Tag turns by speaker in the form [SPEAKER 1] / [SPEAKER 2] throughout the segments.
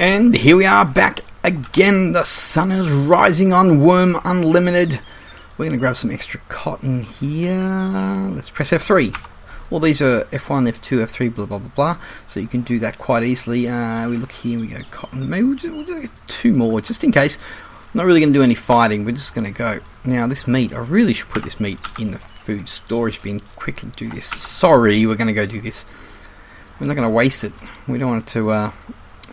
[SPEAKER 1] And here we are back again. The sun is rising on Wurm Unlimited. We're going to grab some extra cotton here. Let's press F3. Well, these are F1, F2, F3, blah, blah, blah, blah. So you can do that quite easily. We look here, we go cotton. Maybe we'll just get 2 more, just in case. I'm not really going to do any fighting. We're just going to go. Now, this meat, I really should put this meat in the food storage bin. Quickly do this. Sorry, we're going to go do this. We're not going to waste it. We don't want it to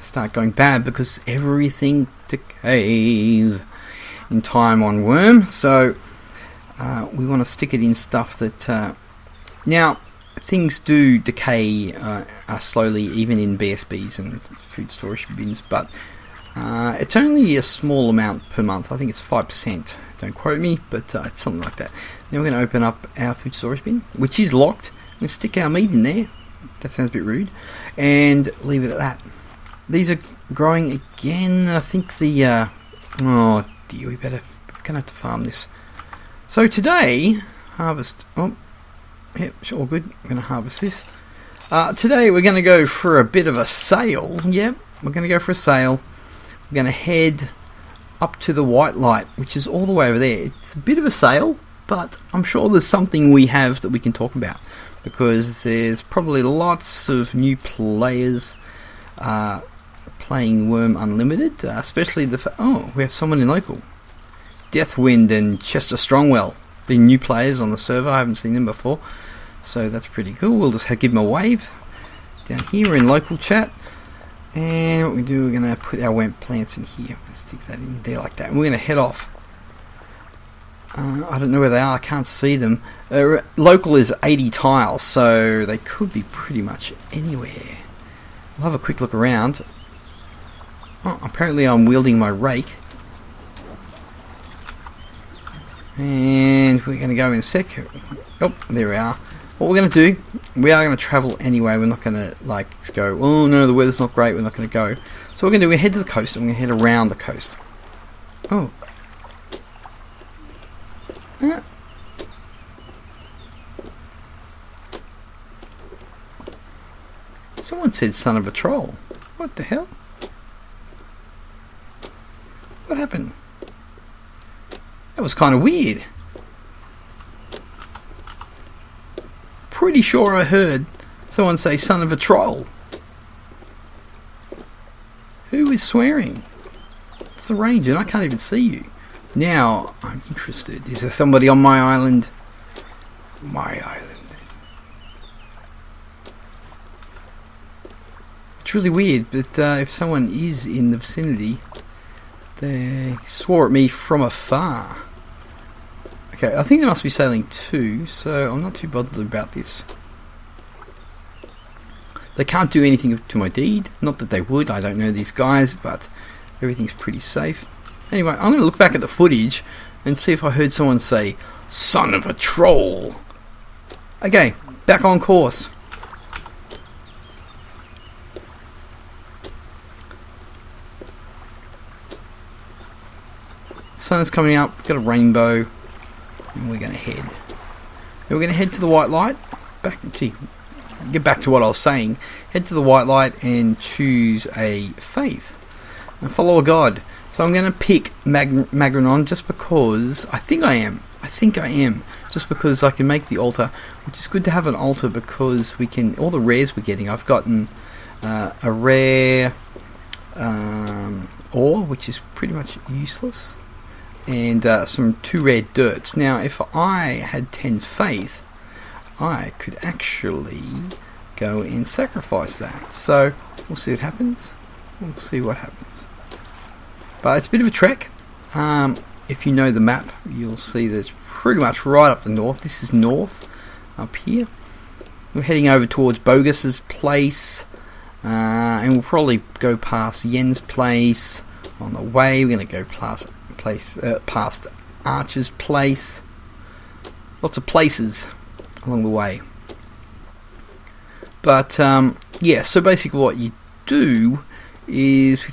[SPEAKER 1] start going bad because everything decays in time on Wurm. So we want to stick it in stuff that now things do decay slowly, even in BSBs and food storage bins, but it's only a small amount per month. I think it's 5%. Don't quote me, but it's something like that. Now we're going to open up our food storage bin, which is locked. We're going to stick our meat in there. That sounds a bit rude, and leave it at that. These are growing again. I think the oh dear, we're gonna have to farm this. So today, harvest. Oh, yep, all good. We're gonna harvest this. Today we're gonna go for a bit of a sail. Yep, we're gonna go for a sail. We're gonna head up to the Whitelight, which is all the way over there. It's a bit of a sail, but I'm sure there's something we have that we can talk about, because there's probably lots of new players playing Wurm Unlimited, especially oh, we have someone in local. Deathwind and Chester Strongwell, the new players on the server. I haven't seen them before, so that's pretty cool. We'll just give them a wave. Down here we're in local chat, and what we do, we're going to put our wemp plants in here. Let's stick that in there like that, and we're going to head off. I don't know where they are, I can't see them. Local is 80 tiles, so they could be pretty much anywhere. I'll have a quick look around. Oh, apparently I'm wielding my rake. And we're going to go in a sec. Oh, there we are. What we're going to do, we are going to travel anyway. We're not going to go, oh no, the weather's not great, we're not going to go. So what we're going to do, we're head to the coast, and we're going to head around the coast. Oh. Someone said son of a troll. What the hell? What happened? That was kind of weird. Pretty sure I heard someone say son of a troll. Who is swearing? It's the ranger, and I can't even see you. Now I'm interested. Is there somebody on my island? My island. It's really weird, but if someone is in the vicinity, they swore at me from afar. Okay, I think they must be sailing too, so I'm not too bothered about this. They can't do anything to my deed. Not that they would, I don't know these guys, but everything's pretty safe. Anyway, I'm going to look back at the footage and see if I heard someone say, son of a troll. Okay, back on course. Sun is coming up, got a rainbow, and we're going to head. Then we're going to head to the Whitelight. Get back to what I was saying. Head to the Whitelight and choose a faith and follow a god. So I'm going to pick Magrenon just because I think I am. Just because I can make the altar, which is good to have an altar because we can, all the rares we're getting. I've gotten a rare ore, which is pretty much useless, and some 2 rare dirts. Now, if I had 10 faith, I could actually go and sacrifice that. So we'll see what happens. But it's a bit of a trek. If you know the map, you'll see that it's pretty much right up the north. This is north, up here. We're heading over towards Bogus's place, and we'll probably go past Yen's place on the way. We're going to go past Archer's place. Lots of places along the way. But yeah, so basically what you do is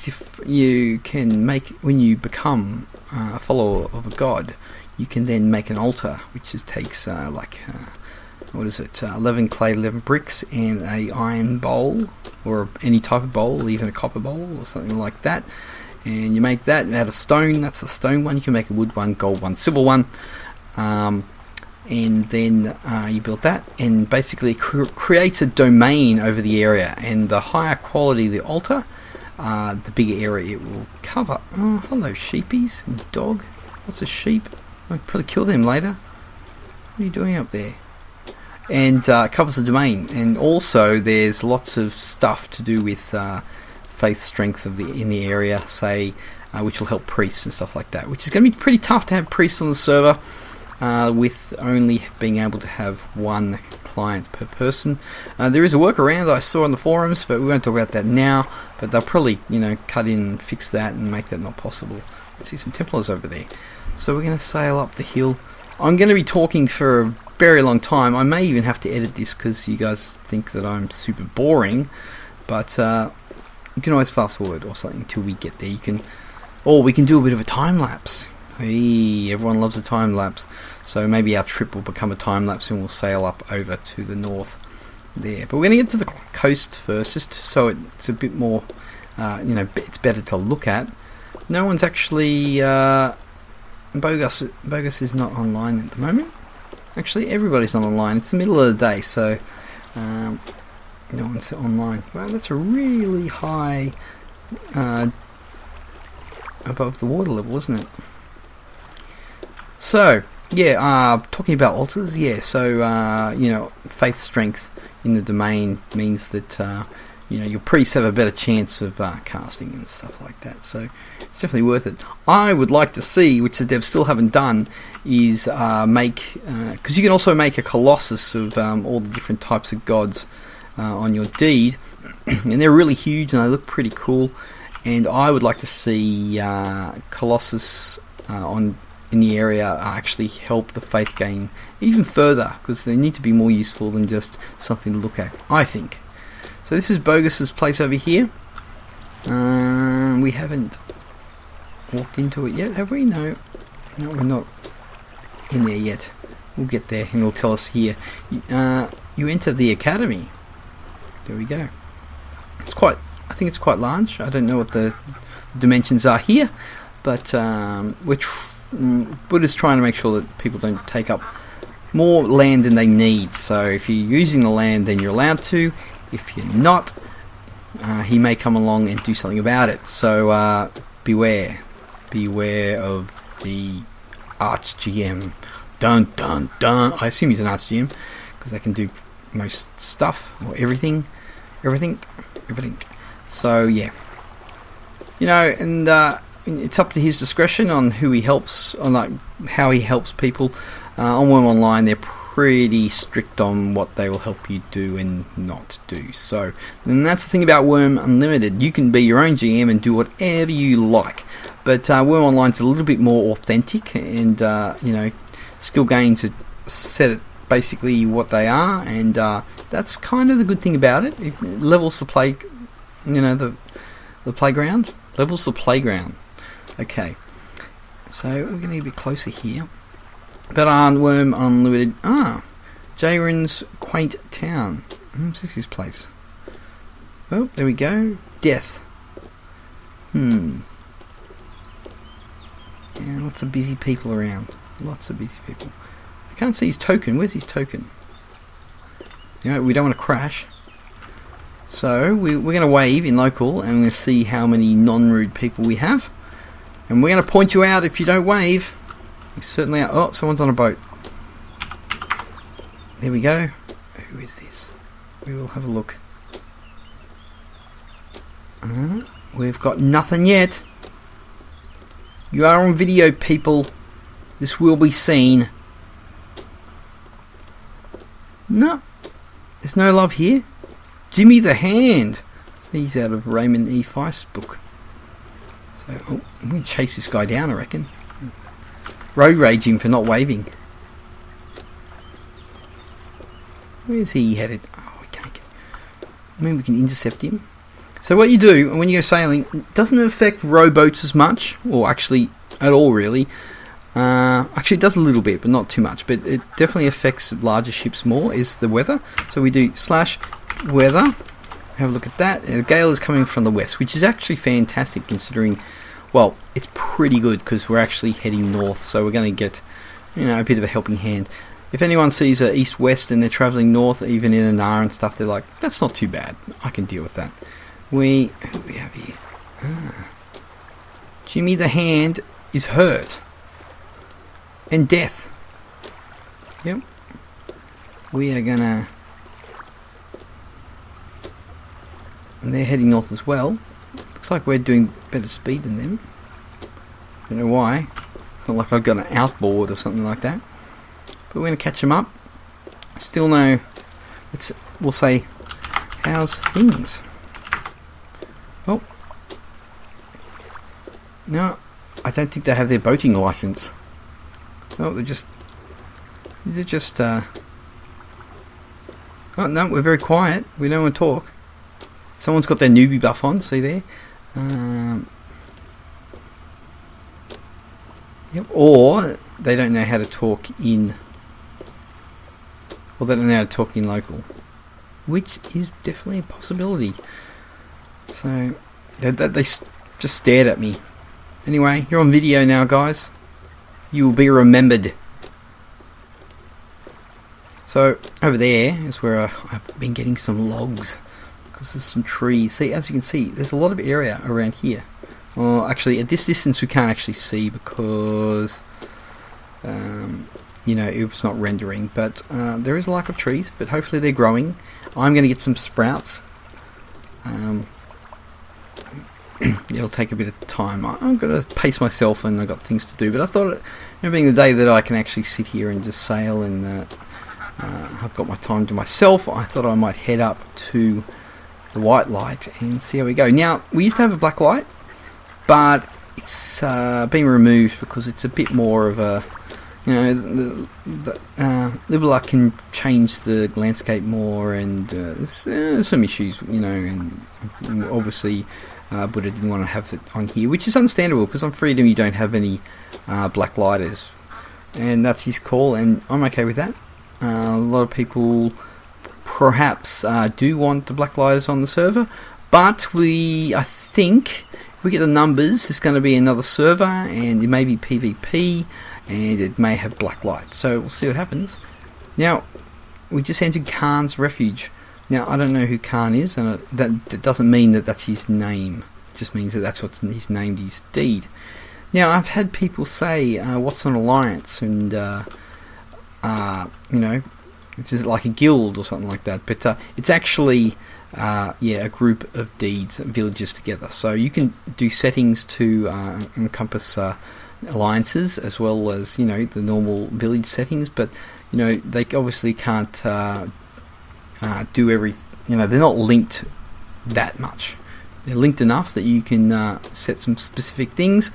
[SPEAKER 1] you can make, when you become a follower of a god, you can then make an altar, which takes what is it, 11 clay, 11 bricks, and a iron bowl, or any type of bowl, even a copper bowl or something like that. And you make that out of stone. That's the stone one. You can make a wood one, gold one, silver one, and then you build that, and basically creates a domain over the area. And the higher quality the altar, the bigger area it will cover. Oh, hello sheepies and dog. What's a sheep? I'll probably kill them later. What are you doing up there? And covers the domain. And also there's lots of stuff to do with faith strength in the area, say, which will help priests and stuff like that, which is going to be pretty tough to have priests on the server with only being able to have one client per person. There is a workaround I saw on the forums, but we won't talk about that now. But they'll probably, cut in and fix that and make that not possible. I see some Templars over there. So we're going to sail up the hill. I'm going to be talking for a very long time. I may even have to edit this because you guys think that I'm super boring. But you can always fast forward or something until we get there. Or we can do a bit of a time lapse. Hey, everyone loves a time lapse. So maybe our trip will become a time lapse and we'll sail up over to the north there. But we're going to get to the coast first, just so it's a bit more, it's better to look at. No one's actually, Bogus is not online at the moment. Actually, everybody's not online. It's the middle of the day, so no one's online. Well, that's a really high above the water level, isn't it? So, yeah, talking about altars, yeah, so, faith strength in the domain means that, your priests have a better chance of casting and stuff like that, so it's definitely worth it. I would like to see, which the devs still haven't done, is make, because you can also make a colossus of all the different types of gods on your deed, and they're really huge and they look pretty cool, and I would like to see colossus in the area actually help the faith gain even further, because they need to be more useful than just something to look at, I think. So this is Bogus's place over here. We haven't walked into it yet, have we? No, we're not in there yet. We'll get there and it'll tell us here. You enter the academy. There we go. I think it's quite large. I don't know what the dimensions are here, but Buddha's trying to make sure that people don't take up more land than they need. So if you're using the land, then you're allowed to. If you're not, he may come along and do something about it. So beware of the Arch GM. Dun dun dun. I assume he's an Arch GM because they can do most stuff or everything. So yeah, and it's up to his discretion on who he helps, on how he helps people. On Wurm Online, they're pretty strict on what they will help you do and not do. So, and that's the thing about Wurm Unlimited. You can be your own GM and do whatever you like. But Wurm Online's a little bit more authentic, and skill gains are set at basically what they are, and that's kind of the good thing about it. It levels the play, the playground. Levels the playground. Okay, so we're going to get a bit closer here. But on Wurm Unlimited, Jairin's quaint town. What's his place? Oh, there we go. Death. Yeah, lots of busy people around. Lots of busy people. I can't see his token. Where's his token? We don't want to crash. So we're going to wave in local, and we're going to see how many non-rude people we have. And we're going to point you out if you don't wave. We certainly are. Oh, someone's on a boat. There we go. Who is this? We will have a look. We've got nothing yet. You are on video, people. This will be seen. No. There's no love here. Jimmy the Hand. He's out of Raymond E. Feist's book. So, I'm going to chase this guy down, I reckon. Road rage him for not waving. Where's he headed? Oh, we can't get... Maybe we can intercept him. So what you do when you go sailing, it doesn't affect rowboats as much, or actually at all really. Actually, it does a little bit, but not too much. But it definitely affects larger ships more, is the weather. So we do /weather. Have a look at that. The gale is coming from the west, which is actually fantastic considering, well, it's pretty good because we're actually heading north. So we're going to get, a bit of a helping hand. If anyone sees a east-west and they're travelling north, even in an hour and stuff, they're like, that's not too bad. I can deal with that. Who do we have here? Jimmy the Hand is hurt. And death. Yep. We are gonna... And they're heading north as well. Looks like we're doing better speed than them. Don't know why. Not like I've got an outboard or something like that. But we're gonna catch them up. Still no... We'll say, how's things? Oh. No, I don't think they have their boating license. Oh, they're just... Oh, no, we're very quiet. We don't want to talk. Someone's got their newbie buff on, see there? Yep. Or they don't know how to talk in... Or they don't know how to talk in local. Which is definitely a possibility. So, they just stared at me. Anyway, you're on video now, guys. You will be remembered. So, over there is where I've been getting some logs. Because there's some trees. See, as you can see, there's a lot of area around here. Well, actually, at this distance we can't actually see because... it's not rendering. But there is a lack of trees, but hopefully they're growing. I'm going to get some sprouts. It'll take a bit of time. I'm going to pace myself and I've got things to do. But I thought, being the day that I can actually sit here and just sail and I've got my time to myself, I thought I might head up to the Whitelight and see how we go. Now, we used to have a black light, but it's been removed because it's a bit more of a... Liverlock can change the landscape more, and there's some issues, and obviously Buddha didn't want to have it on here, which is understandable because on Freedom you don't have any black lighters, and that's his call, and I'm okay with that. A lot of people perhaps do want the black lighters on the server, but I think if we get the numbers, it's going to be another server, and it may be PvP, and it may have black light, so we'll see what happens. Now, we just entered Khan's refuge. Now, I don't know who Khan is, and that doesn't mean that that's his name. It just means that that's what he's named his deed. Now, I've had people say, what's an alliance, and it's just like a guild or something like that, but it's actually a group of deeds, villages together. So you can do settings to encompass alliances as well as the normal village settings, but they obviously can't do every. They're not linked that much. They're linked enough that you can set some specific things,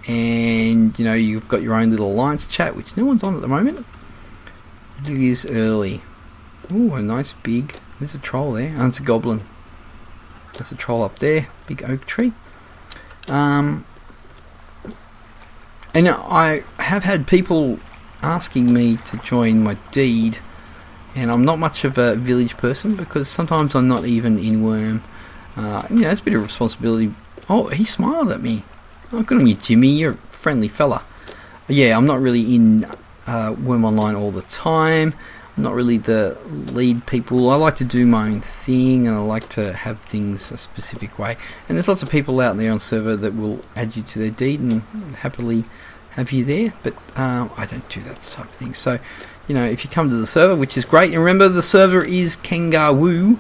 [SPEAKER 1] and you've got your own little alliance chat, which no one's on at the moment. It is early. Ooh, a nice big... There's a troll there. Oh, it's a goblin. There's a troll up there. Big oak tree. And I have had people asking me to join my deed, and I'm not much of a village person because sometimes I'm not even in Wurm. It's a bit of responsibility. Oh, he smiled at me. Oh, good on you, Jimmy. You're a friendly fella. Yeah, I'm not really in Wurm Online all the time. I'm not really the lead people. I like to do my own thing, and I like to have things a specific way. And there's lots of people out there on server that will add you to their deed and happily have you there, but I don't do that type of thing. So, if you come to the server, which is great, and remember the server is Kangaroo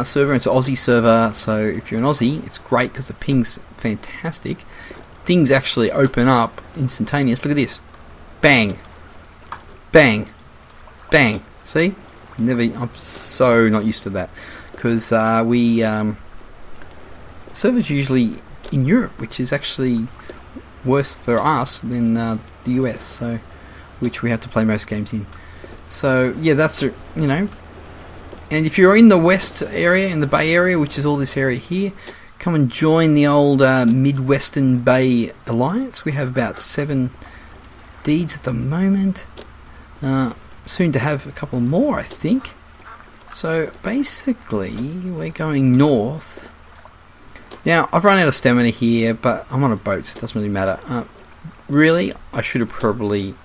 [SPEAKER 1] server, it's an Aussie server, so if you're an Aussie, it's great because the ping's fantastic. Things actually open up instantaneous. Look at this. Bang. Bang. Bang. See? I'm so not used to that because servers usually in Europe, which is actually worse for us than the US, so which we have to play most games in. So yeah, that's and if you're in the west area, in the Bay Area, which is all this area here, come and join the old Midwestern Bay Alliance. We have about 7 deeds at the moment. Soon to have a couple more, I think. So basically, we're going north. Now, I've run out of stamina here, but I'm on a boat, so it doesn't really matter. Really, I should have probably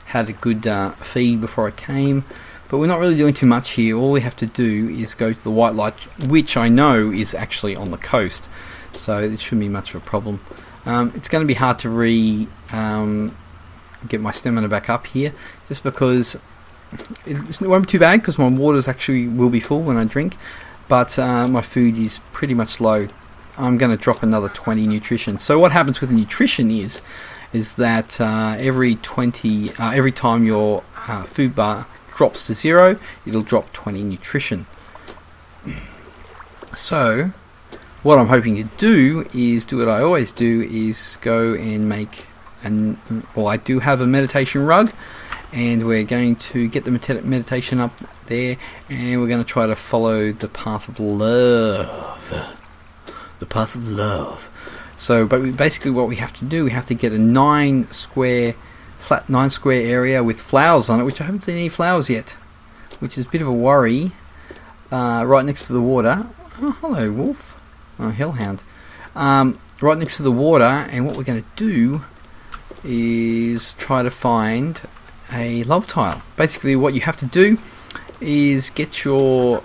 [SPEAKER 1] had a good feed before I came, but we're not really doing too much here. All we have to do is go to the Whitelight, which I know is actually on the coast, so it shouldn't be much of a problem. It's going to be hard to get my stamina back up here, just because it won't be too bad, because my waters actually will be full when I drink, but my food is pretty much low. I'm going to drop another 20 nutrition. So what happens with the nutrition is that every time your food bar drops to 0, it'll drop 20 nutrition. So what I'm hoping to do is do what I always do, is go and make I do have a meditation rug, and we're going to get the meditation up there, and we're going to try to follow the path of love. The path of love. So, but basically what we have to do, we have to get a flat 9 square area with flowers on it, which I haven't seen any flowers yet, which is a bit of a worry. Right next to the water. Oh, hello, wolf. Oh, hellhound. Right next to the water, and what we're going to do is try to find a love tile. Basically, what you have to do is get your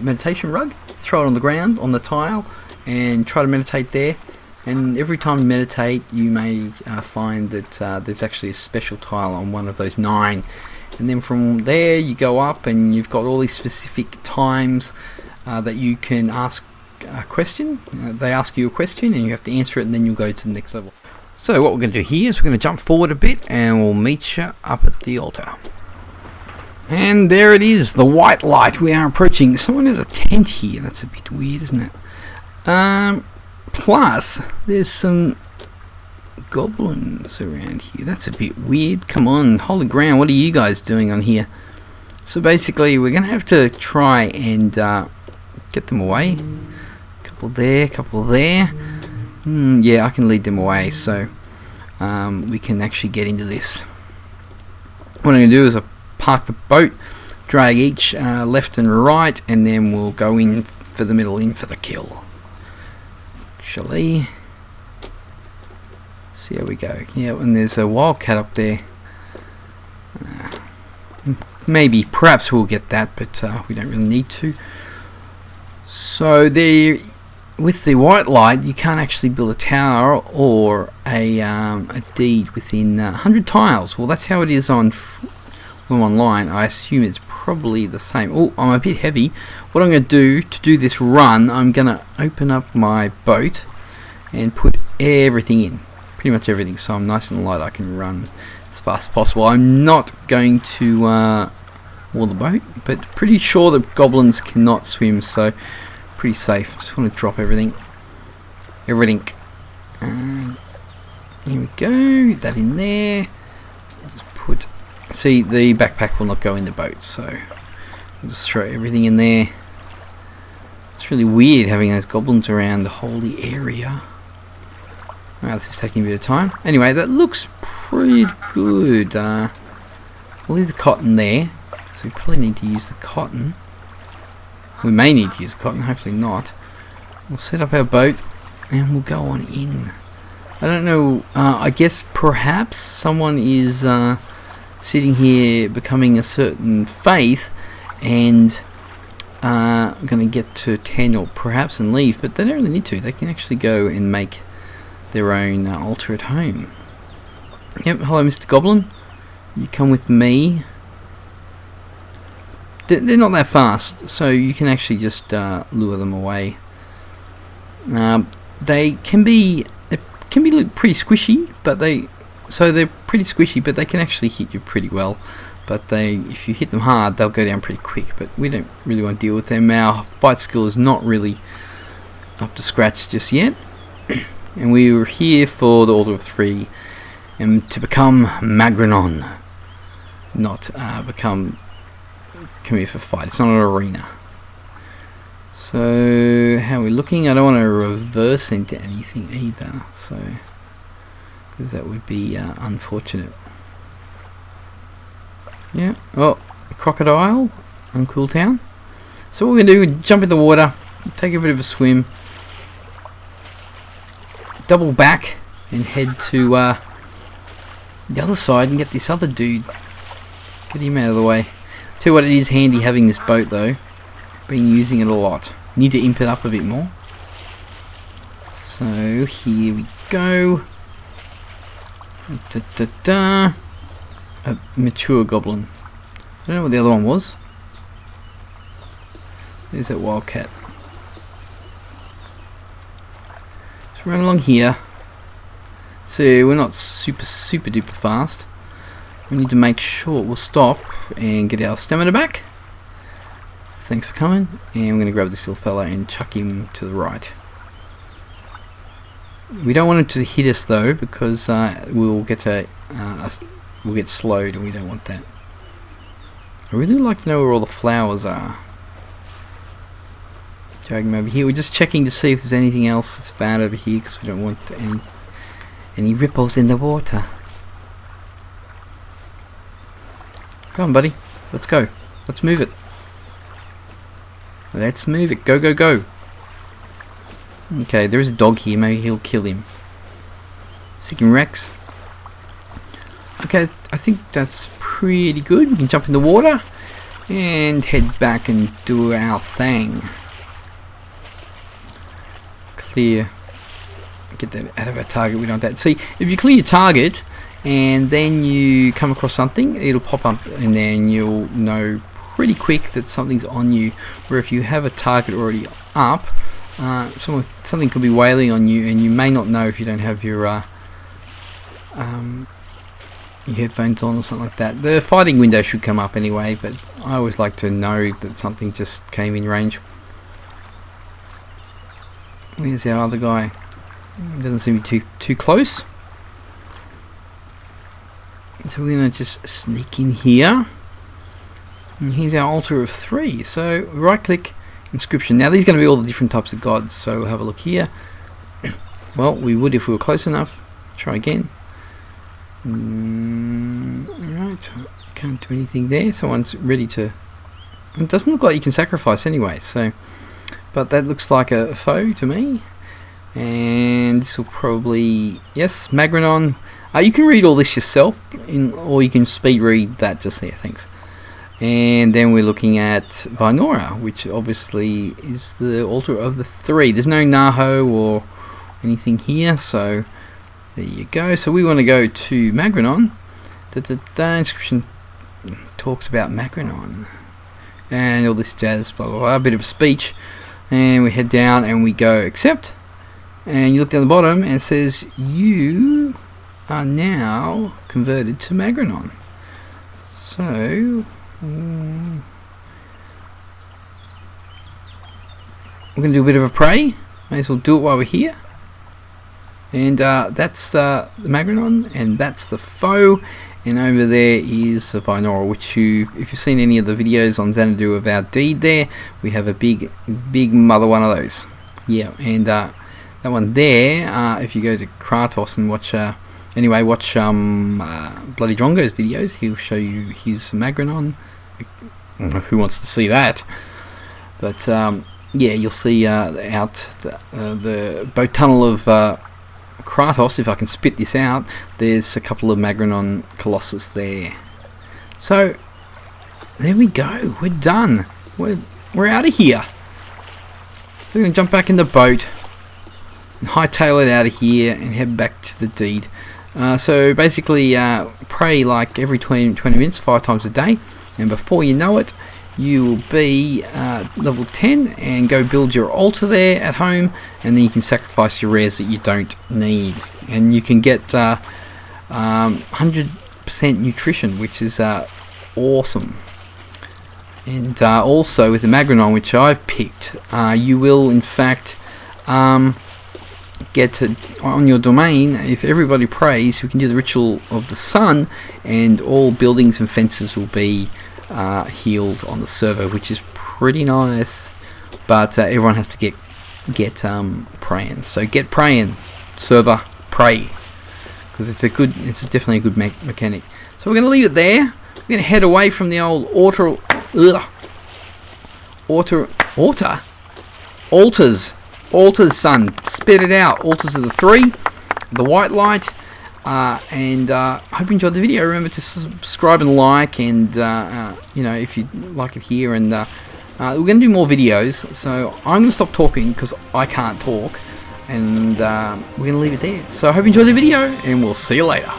[SPEAKER 1] meditation rug, throw it on the ground, on the tile, and try to meditate there. And every time you meditate, you may find that there's actually a special tile on one of those 9. And then from there, you go up, and you've got all these specific times that you can ask a question. They ask you a question, and you have to answer it, and then you'll go to the next level. So what we're going to do here is we're going to jump forward a bit, and we'll meet you up at the altar. And there it is, the Whitelight. We are approaching. Someone has a tent here. That's a bit weird, isn't it? Plus, there's some goblins around here. That's a bit weird. Come on, holy ground, what are you guys doing on here? So basically, we're going to have to try and get them away. Couple there, couple there. Yeah, I can lead them away, so we can actually get into this. What I'm going to do is park the boat, drag each left and right, and then we'll go in for the middle, in for the kill. Actually, see how we go. Yeah, and there's a wildcat up there. Perhaps we'll get that, but we don't really need to. So there, with the Whitelight, you can't actually build a tower or a deed within 100 tiles. Well, that's how it is on online. I assume it's probably the same. Oh, I'm a bit heavy. What I'm going to do this run, I'm going to open up my boat and put everything in, pretty much everything, so I'm nice and light. I can run as fast as possible. I'm not going to wall the boat, but pretty sure that goblins cannot swim, so pretty safe. Just want to drop everything. And here we go. That in there. Just put. See, the backpack will not go in the boat, so I'll just throw everything in there. It's really weird having those goblins around the holy area. Wow, this is taking a bit of time. Anyway, that looks pretty good. We'll leave the cotton there, so we probably need to use the cotton. We may need to use the cotton, hopefully not. We'll set up our boat and we'll go on in. I don't know, I guess perhaps someone is sitting here becoming a certain faith and going to get to 10 or perhaps and leave, but they don't really need to. They can actually go and make their own altar at home. Yep, hello Mr. Goblin. You come with me. They're not that fast, so you can actually just lure them away. They can be pretty squishy, but they're pretty squishy, but they can actually hit you pretty well. But if you hit them hard, they'll go down pretty quick. But we don't really want to deal with them. Our fight skill is not really up to scratch just yet. And we were here for the Order of 3 and to become Magrenon, not come here for fight. It's not an arena. So how are we looking? I don't want to reverse into anything either, so because that would be unfortunate. Yeah. Oh, crocodile on Cool Town. So what we're going to do is jump in the water, take a bit of a swim, double back and head to the other side and get this other dude. Get him out of the way. Tell you what, it is handy having this boat though. Been using it a lot. Need to imp it up a bit more. So here we go. A mature goblin. I don't know what the other one was. There's that wildcat. Just run along here. So we're not super duper fast. We need to make sure we'll stop and get our stamina back. Thanks for coming. And we're going to grab this little fella and chuck him to the right. We don't want him to hit us though, because we'll get slowed, and we don't want that. I really like to know where all the flowers are. Drag him over here. We're just checking to see if there's anything else that's bad over here, because we don't want any ripples in the water. Come on, buddy. Let's go. Let's move it. Let's move it. Go, go, go. Okay, there is a dog here. Maybe he'll kill him. Sick and Rex. Okay, I think that's pretty good. We can jump in the water and head back and do our thing. Clear. Get that out of our target. We don't want that. See, if you clear your target and then you come across something, it'll pop up and then you'll know pretty quick that something's on you. Where if you have a target already up, something could be wailing on you, and you may not know if you don't have your headphones on or something like that. The fighting window should come up anyway, but I always like to know that something just came in range. Where's our other guy? Doesn't seem to be too close. So we're going to just sneak in here. And here's our altar of 3. So right click, inscription. Now these are going to be all the different types of gods, so we'll have a look here. Well, we would if we were close enough. Try again. Alright, can't do anything there. Someone's ready to... It doesn't look like you can sacrifice anyway, so... But that looks like a foe to me. And this will probably... Yes, Magrenon. You can read all this yourself, or you can speed read that just there, thanks. And then we're looking at Vinora, which obviously is the altar of the 3. There's no Naho or anything here, so there you go. So we want to go to Magrenon. The inscription talks about Magrenon and all this jazz, blah blah blah, a bit of a speech. And we head down and we go accept. And you look down the bottom and it says you are now converted to Magrenon. So we're going to do a bit of a pray. May as well do it while we're here. And that's the Magrenon, and that's the foe. And over there is the Vinora, which if you've seen any of the videos on Xanadu of our deed there, we have a big mother one of those. Yeah, and that one there, if you go to Kratos and watch Bloody Drongo's videos, he'll show you his Magrenon. Who wants to see that? But yeah, you'll see out the boat tunnel of Kratos. If I can spit this out, there's a couple of Magrenon Colossus there. So there we go. We're done. We're out of here. We're going to jump back in the boat and hightail it out of here and head back to the deed. So basically, pray like every 20 minutes, 5 times a day, and before you know it, you will be level 10 and go build your altar there at home, and then you can sacrifice your rares that you don't need, and you can get 100% nutrition, which is awesome. And also with the Magrenon, which I've picked, you will in fact get to, on your domain, if everybody prays, we can do the ritual of the sun, and all buildings and fences will be healed on the server, which is pretty nice. But everyone has to get praying. So get praying, server, pray, because it's definitely a good mechanic. So we're going to leave it there. We're going to head away from the old altars, son. Spit it out. Altars of the 3, the Whitelight, and I hope you enjoyed the video. Remember to subscribe and like, and you know, if you like it here, and we're going to do more videos. So I'm going to stop talking because I can't talk, and we're going to leave it there. So I hope you enjoyed the video, and we'll see you later.